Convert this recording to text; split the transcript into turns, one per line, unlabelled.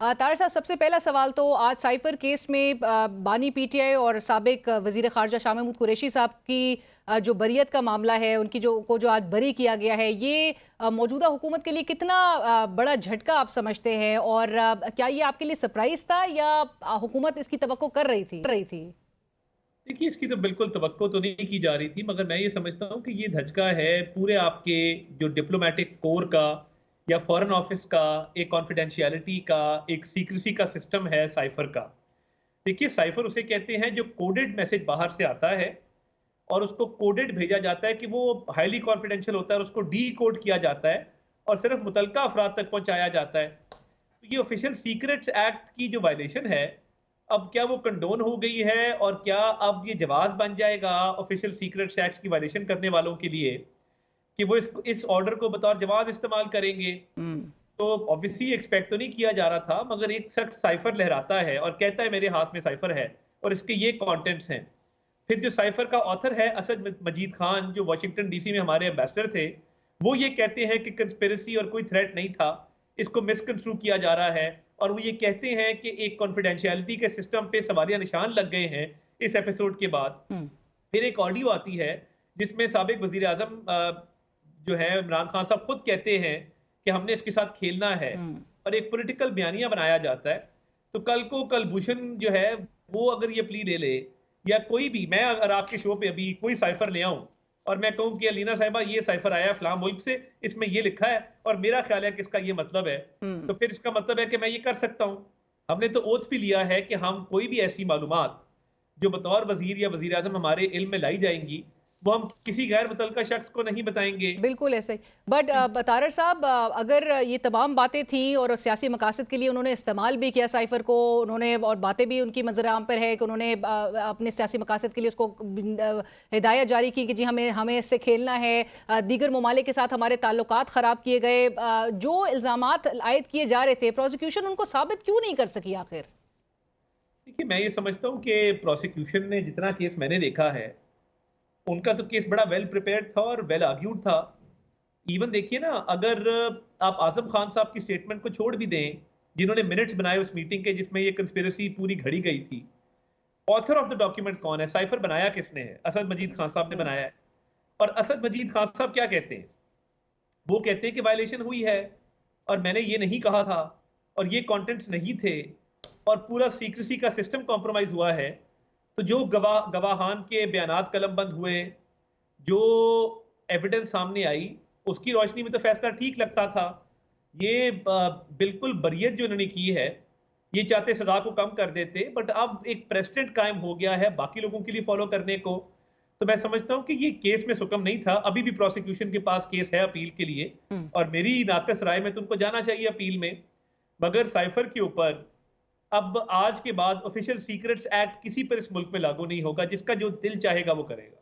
तार साहब, सबसे पहला सवाल तो आज साइफर केस में बानी पीटीआई और साबिक वजीर खारजा शाह महमूद कुरैशी साहब की जो बरीयत का मामला है, उनकी जो आज बरी किया गया है, ये मौजूदा हुकूमत के लिए कितना बड़ा झटका आप समझते हैं? और क्या ये आपके लिए सरप्राइज था या हुकूमत इसकी तवक्को कर रही थी?
देखिए, इसकी तो बिल्कुल तवक्को तो नहीं की जा रही थी, मगर मैं ये समझता हूँ कि ये धचका है पूरे आपके जो डिप्लोमेटिक कोर का या फॉरेन ऑफिस का, एक कॉन्फिडेंशियलिटी का, एक सीक्रेसी का सिस्टम है साइफर का। देखिए, साइफर उसे कहते हैं जो कोडेड मैसेज बाहर से आता है और उसको कोडेड भेजा जाता है कि वो हाईली कॉन्फिडेंशियल होता है और उसको डी कोड किया जाता है और सिर्फ मुतलका अफराद तक पहुंचाया जाता है। तो ये ऑफिशियल सीक्रेट्स एक्ट की जो वायलेशन है, अब क्या वो कंडोन हो गई है और क्या अब ये जवाब बन जाएगा ऑफिशियल सीक्रेट्स एक्ट की वायलेशन करने वालों के लिए कि वो इस ऑर्डर को बतौर जवाब इस्तेमाल करेंगे?
हम्म।
तो ऑब्वियसली एक्सपेक्ट तो नहीं किया जा रहा था, मगर एक शख्स साइफर लहराता है और कहता है मेरे हाथ में साइफर है और इसके ये कंटेंट्स हैं। फिर जो साइफर का ऑथर है असद मजीद खान, जो वाशिंगटन डीसी में हमारे एम्बेसडर थे, वो ये कहते हैं कि कंस्पिरेसी और कोई थ्रेट नहीं था, इसको मिसकंस्ट्रू किया जा रहा है। और वो ये कहते हैं कि एक कॉन्फिडेंशियलिटी के सिस्टम पे सवालिया निशान लग गए हैं इस एपिसोड के बाद।
हम्म।
फिर एक ऑडियो आती है जिसमें साबिक वजीर आजम जो है इमरान खान साहब खुद कहते हैं कि हमने इसके साथ खेलना है
हम्म।
और एक पॉलिटिकल बयानिया बनाया जाता है। तो कल को कलभूषण जो है वो अगर ये प्ली ले ले, या कोई भी, मैं अगर आपके शो पे अभी कोई साइफर ले आऊं और मैं कहूं कि अलीना साहिबा ये साइफर आया है फलां मुल्क से, इसमें ये लिखा है और मेरा ख्याल है कि इसका ये मतलब है,
हम्म।
तो फिर इसका मतलब है कि मैं ये कर सकता हूं। हमने तो ओथ भी लिया है कि हम कोई भी ऐसी मालूमात जो बतौर वजीर या वजीर आजम हमारे इल्म में लाई जाएंगी, वो हम किसी गैर मुतलका शख्स को नहीं बताएंगे।
बिल्कुल ऐसे ही। बट तारड़ साहब, अगर ये तमाम बातें थी और सियासी मकासद के लिए उन्होंने इस्तेमाल भी किया साइफर को, उन्होंने और बातें भी उनकी मंजर आम पर है कि उन्होंने अपने सियासी मकासद के लिए उसको हिदायत जारी की कि जी हमें हमें इससे खेलना है, दीगर ममालिक के साथ हमारे ताल्लुकात ख़राब किए गए, जो इल्ज़ामात आयद किए जा रहे थे, प्रोसिक्यूशन उनको साबित क्यों नहीं कर सकी आखिर?
देखिए, मैं ये समझता हूँ कि प्रोसिक्यूशन ने जितना केस मैंने देखा है, उनका तो केस बड़ा वेल प्रिपेयर्ड था और वेल आर्ग्यूड था। इवन देखिए ना, अगर आप आजम खान साहब की स्टेटमेंट को छोड़ भी दें, जिन्होंने मिनट्स बनाए उस मीटिंग के जिसमें ये कंस्पिरेसी पूरी घड़ी गई थी, ऑथर ऑफ द डॉक्यूमेंट कौन है, साइफर बनाया किसने है? असद मजीद खान साहब ने
हम्म।
बनाया है। और असद मजीद खान साहब क्या कहते हैं? वो कहते हैं कि वायलेशन हुई है और मैंने ये नहीं कहा था और ये कंटेंट्स नहीं थे और पूरा सीक्रेसी का सिस्टम कॉम्प्रोमाइज हुआ है। तो जो गवाहान के बयानात कलमबंद हुए, जो एविडेंस सामने आई, उसकी रोशनी में तो फैसला ठीक लगता था। ये बिल्कुल बरियत जो इन्होंने की है, ये चाहते सजा को कम कर देते, बट अब एक प्रेसिडेंट कायम हो गया है बाकी लोगों के लिए फॉलो करने को। तो मैं समझता हूं कि ये केस में सुकम नहीं था। अभी भी प्रोसिक्यूशन के पास केस है अपील के लिए
हम्म।
और मेरी नाकस राय में तो उनको जाना चाहिए अपील में। मगर साइफर के ऊपर अब आज के बाद ऑफिशियल सीक्रेट्स एक्ट किसी पर इस मुल्क में लागू नहीं होगा। जिसका जो दिल चाहेगा वो करेगा।